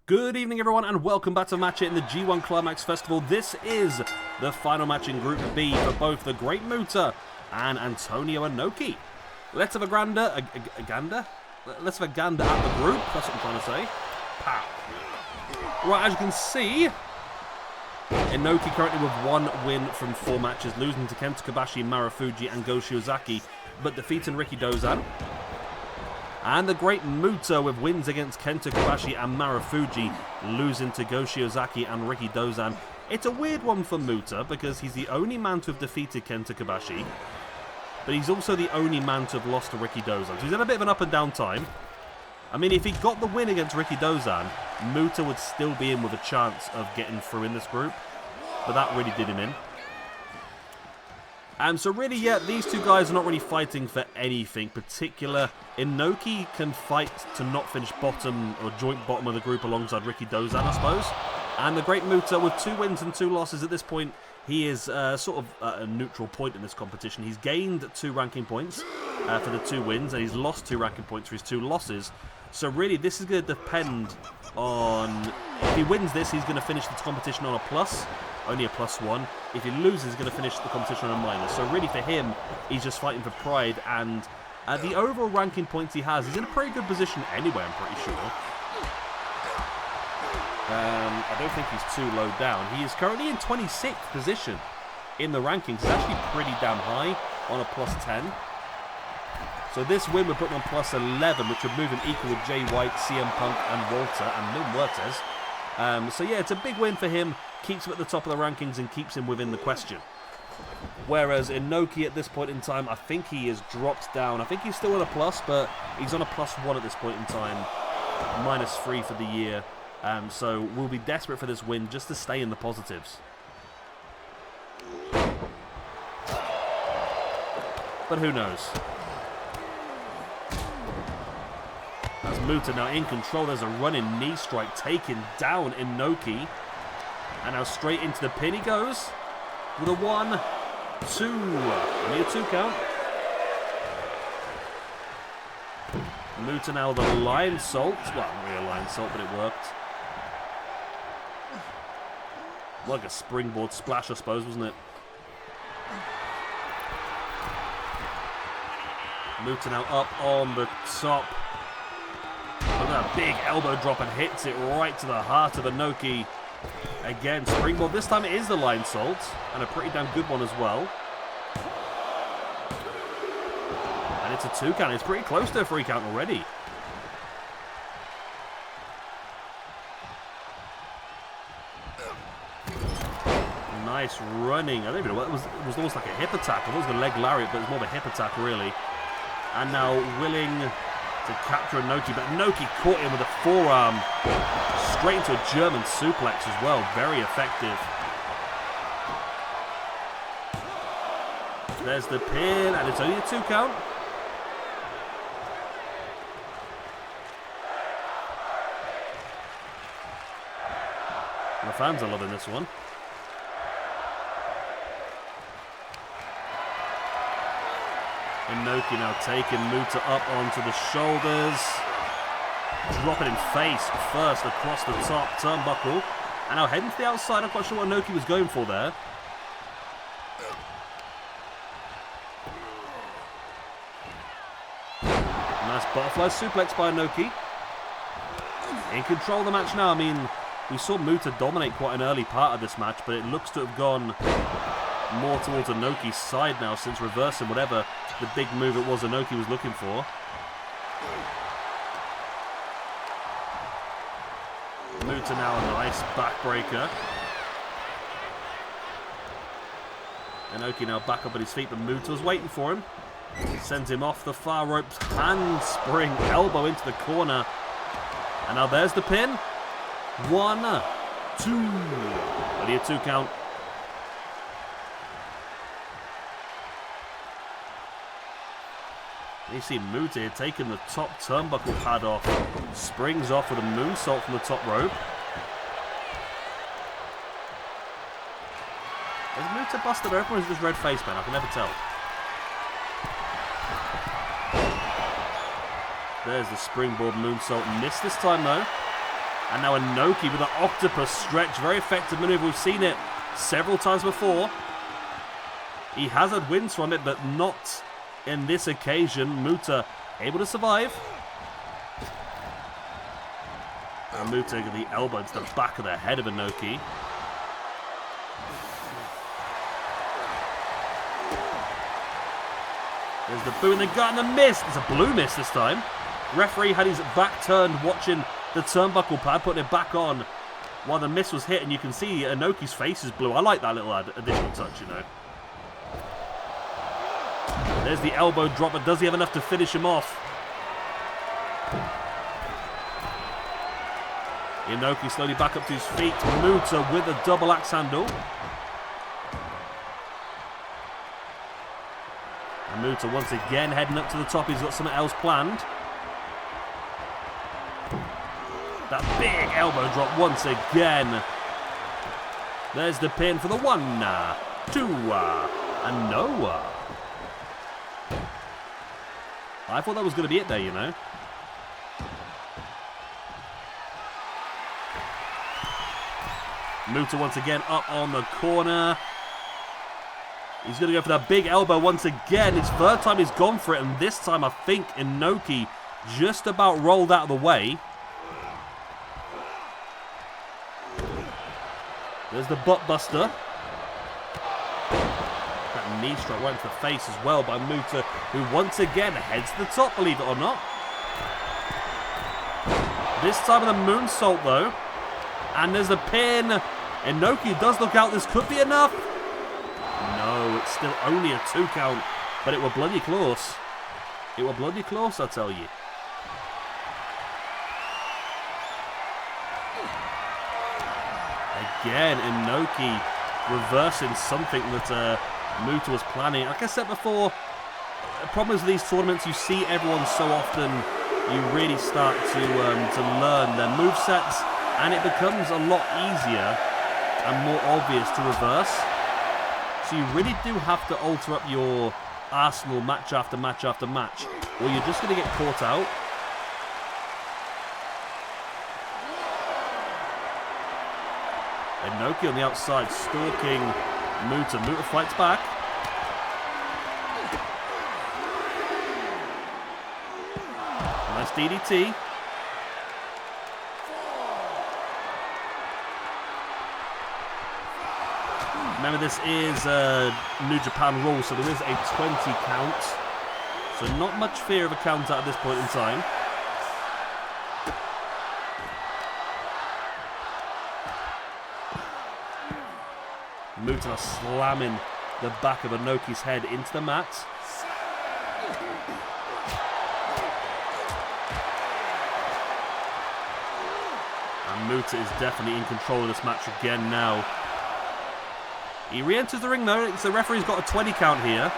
Good evening everyone and welcome back to Match It in the G1 Climax Festival. This is the final match in Group B for both the Great Muta and Antonio Inoki. Let's have a gander at the group, that's what I'm trying to say. Pow. Right, as you can see, Inoki currently with 1 win from 4 matches, losing to Kenta Kobashi, Marufuji and Go Shiozaki, but defeating Riki Dozan. And the Great Muta with wins against Kenta Kobashi and Marufuji, losing to Go Shiozaki and Riki Dozan. It's a weird one for Muta because he's the only man to have defeated Kenta Kobashi, but he's also the only man to have lost to Riki Dozan. So he's had a bit of an up and down time. I mean, if he got the win against Riki Dozan, Muta would still be in with a chance of getting through in this group, but that really did him in. So really, yeah, these two guys are not really fighting for anything particular. Inoki can fight to not finish bottom or joint bottom of the group alongside Riki Dozan, I suppose. And the Great Muta with 2 wins and 2 losses at this point, he is sort of at a neutral point in this competition. He's gained 2 ranking points for the 2 wins, and he's lost 2 ranking points for his 2 losses. So really, this is going to depend on... If he wins this, he's going to finish this competition on a plus. Only a +1. If he loses, he's going to finish the competition on a minus. So really for him, he's just fighting for pride. And the overall ranking points he has, he's in a pretty good position anyway, I'm pretty sure. I don't think he's too low down. He is currently in 26th position in the rankings. He's actually pretty damn high on a +10. So this win would put him on +11, which would move him equal with Jay White, CM Punk, and Walter, and Mil Muertes. So yeah, it's a big win for him. Keeps him at the top of the rankings and keeps him within the question. Whereas Inoki at this point in time, I think he has dropped down. I think he's still on a plus, but he's on a +1 at this point in time. -3 for the year. So we'll be desperate for this win just to stay in the positives. But who knows? As Muta now in control, there's a running knee strike taking down Inoki. And now straight into the pin he goes with a 1, 2. Only a 2 count. Muta now the lion salt. Well, not really a lion salt, but it worked. Like a springboard splash, I suppose, wasn't it? Muta now up on the top. Look at that big elbow drop and hits it right to the heart of Inoki. Again, springboard. This time it is the line salt, and a pretty damn good one as well. And it's a 2 count. It's pretty close to a 3 count already. Nice running. I don't even know what it was almost like a hip attack. I thought it was a leg lariat, but it was more of a hip attack, really. And now willing to capture Inoki, but Inoki caught him with a forearm. Straight into a German suplex as well. Very effective. There's the pin, and it's only a 2 count. The fans are loving this one. Inoki now taking Muta up onto the shoulders. Dropping him face first across the top turnbuckle. And now heading to the outside. I'm quite sure what Inoki was going for there. Nice butterfly suplex by Inoki. In control of the match now. I mean, we saw Muta dominate quite an early part of this match, but it looks to have gone more towards Inoki's side now since reversing whatever the big move it was Inoki was looking for. Muta now a nice backbreaker. Inoki now back up at his feet, but Muta was waiting for him. Sends him off the far ropes, handspring, elbow into the corner. And now there's the pin. 1, 2. Only a 2 count. You see Muta here taking the top turnbuckle pad off. Springs off with a moonsault from the top rope. Is Muta busted open or is this red face, man? I can never tell. There's the springboard moonsault. Missed this time though. And now Inoki with an octopus stretch. Very effective maneuver. We've seen it several times before. He has had wins from it, but not in this occasion. Muta able to survive. And Muta with the elbow to the back of the head of Inoki. There's the boot in the gut and the miss. It's a blue miss this time. Referee had his back turned watching the turnbuckle pad, putting it back on while the miss was hit. And you can see Inoki's face is blue. I like that little additional touch, you know. There's the elbow drop, but does he have enough to finish him off? Inoki slowly back up to his feet. Muta with a double axe handle. And Muta once again heading up to the top. He's got something else planned. That big elbow drop once again. There's the pin for the 1, 2, and no. I thought that was going to be it there, you know. Muta once again up on the corner. He's going to go for that big elbow once again. It's third time he's gone for it, and this time I think Inoki just about rolled out of the way. There's the butt buster. That knee strike right into the face as well by Muta, who once again heads to the top, believe it or not. This time with a moonsault though. And there's the pin. Inoki does look out. This could be enough. No, it's still only a 2 count. But it were bloody close. It were bloody close, I tell you. Again, Inoki reversing something that Muta was planning. Like I said before, the problem is with these tournaments, you see everyone so often, you really start to learn their movesets, and it becomes a lot easier and more obvious to reverse. So you really do have to alter up your arsenal match after match after match, or you're just going to get caught out. Inoki on the outside, stalking Muta. Muta fights back. Nice DDT. Remember, this is New Japan rule, so there is a 20 count. So not much fear of a count out at this point in time. Muta slamming the back of Inoki's head into the mat. And Muta is definitely in control of this match again now. He re-enters the ring though. The referee's got a 20 count here.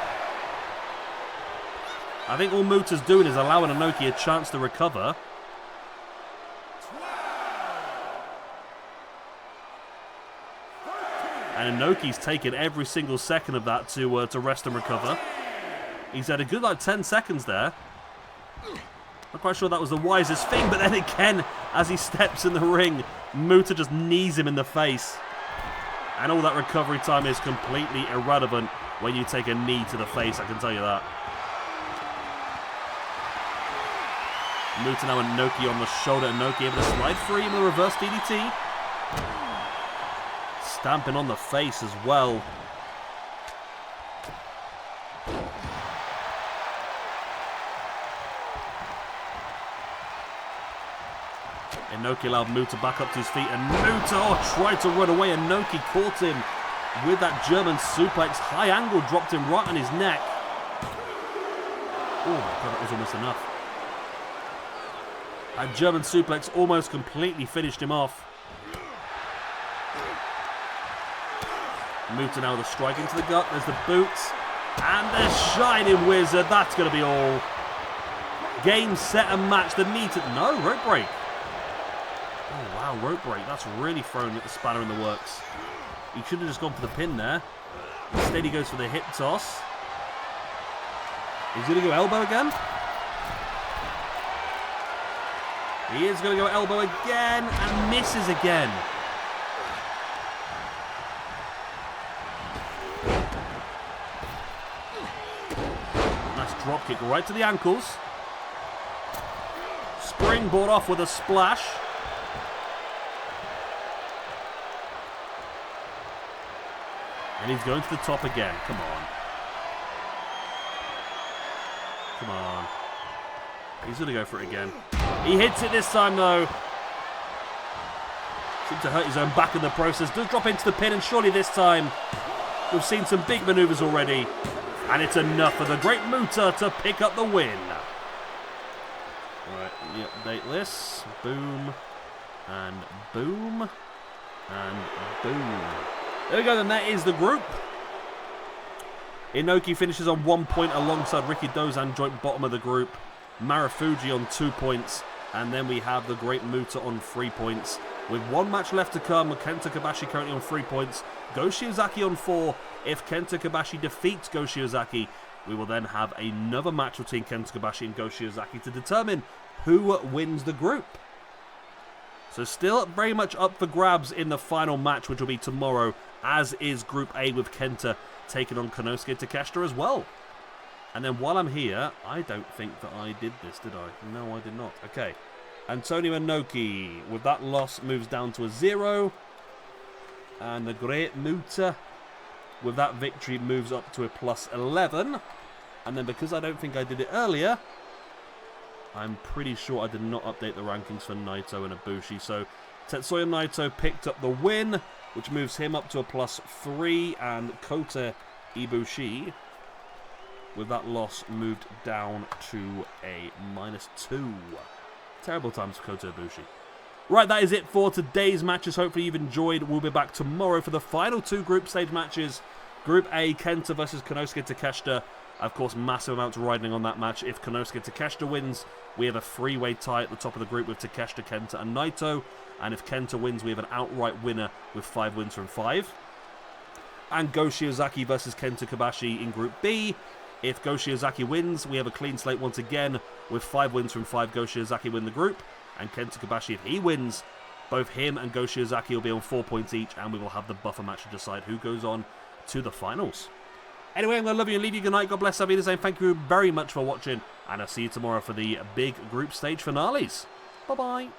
I think all Muta's doing is allowing Inoki a chance to recover. And Inoki's taken every single second of that to rest and recover. He's had a good 10 seconds there. Not quite sure that was the wisest thing, but then again, as he steps in the ring, Muta just knees him in the face. And all that recovery time is completely irrelevant when you take a knee to the face, I can tell you that. Muta now and Inoki on the shoulder. Inoki able to slide free in the reverse DDT. Stamping on the face as well. Inoki allowed Muta back up to his feet, and Muta tried to run away. Inoki caught him with that German suplex. High angle dropped him right on his neck. Oh my god, that was almost enough. That German suplex almost completely finished him off. Muta now with a strike into the gut. There's the boot. And the Shining Wizard. That's going to be all. Game, set, and match. The knee to... No, rope break. Oh, wow, rope break. That's really thrown at the spanner in the works. He should have just gone for the pin there. Instead, he goes for the hip toss. He's going to go elbow again. He is going to go elbow again and misses again. Nice drop kick right to the ankles. Springboard off with a splash. And he's going to the top again. Come on. Come on. He's going to go for it again. He hits it this time, though. Seems to hurt his own back in the process. Does drop into the pin, and surely this time we've seen some big maneuvers already. And it's enough for the great Muta to pick up the win. Right, let me update this. Boom. And boom. And boom. There we go, then that is the group. Inoki finishes on 1 point alongside Ricky Dozan, joint bottom of the group. Marufuji on 2 points. And then we have the great Muta on 3 points. With one match left to come, with Kenta Kobashi currently on 3 points. Go Shiozaki on 4. If Kenta Kobashi defeats Go Shiozaki, we will then have another match between Kenta Kobashi and Go Shiozaki to determine who wins the group. So still very much up for grabs in the final match, which will be tomorrow, as is Group A with Kenta taking on Konosuke Takeshita as well. And then while I'm here, I don't think that I did this, did I? No, I did not. Okay. Antonio Inoki, with that loss, moves down to a 0. And the great Muta, with that victory, moves up to a +11. And then because I don't think I did it earlier, I'm pretty sure I did not update the rankings for Naito and Ibushi. So Tetsuya Naito picked up the win, which moves him up to a +3. And Kota Ibushi, with that loss, moved down to a -2. Terrible times for Kota Ibushi. Right, that is it for today's matches. Hopefully you've enjoyed. We'll be back tomorrow for the final 2 group stage matches. Group A, Kenta versus Konosuke Takeshita. Of course, massive amounts riding on that match. If Konosuke Takeshita wins, we have a 3-way tie at the top of the group with Takeshita, Kenta and Naito. And if Kenta wins, we have an outright winner with 5 wins from 5. And Go Shiozaki versus Kenta Kobashi in Group B. If Go Shiozaki wins, we have a clean slate once again with 5 wins from 5. Go Shiozaki win the group. And Kenta Kobashi, if he wins, both him and Go Shiozaki will be on 4 points each, and we will have the buffer match to decide who goes on to the finals. Anyway, I'm going to love you and leave you good night. God bless. I'll be the same. Thank you very much for watching, and I'll see you tomorrow for the big group stage finales. Bye-bye.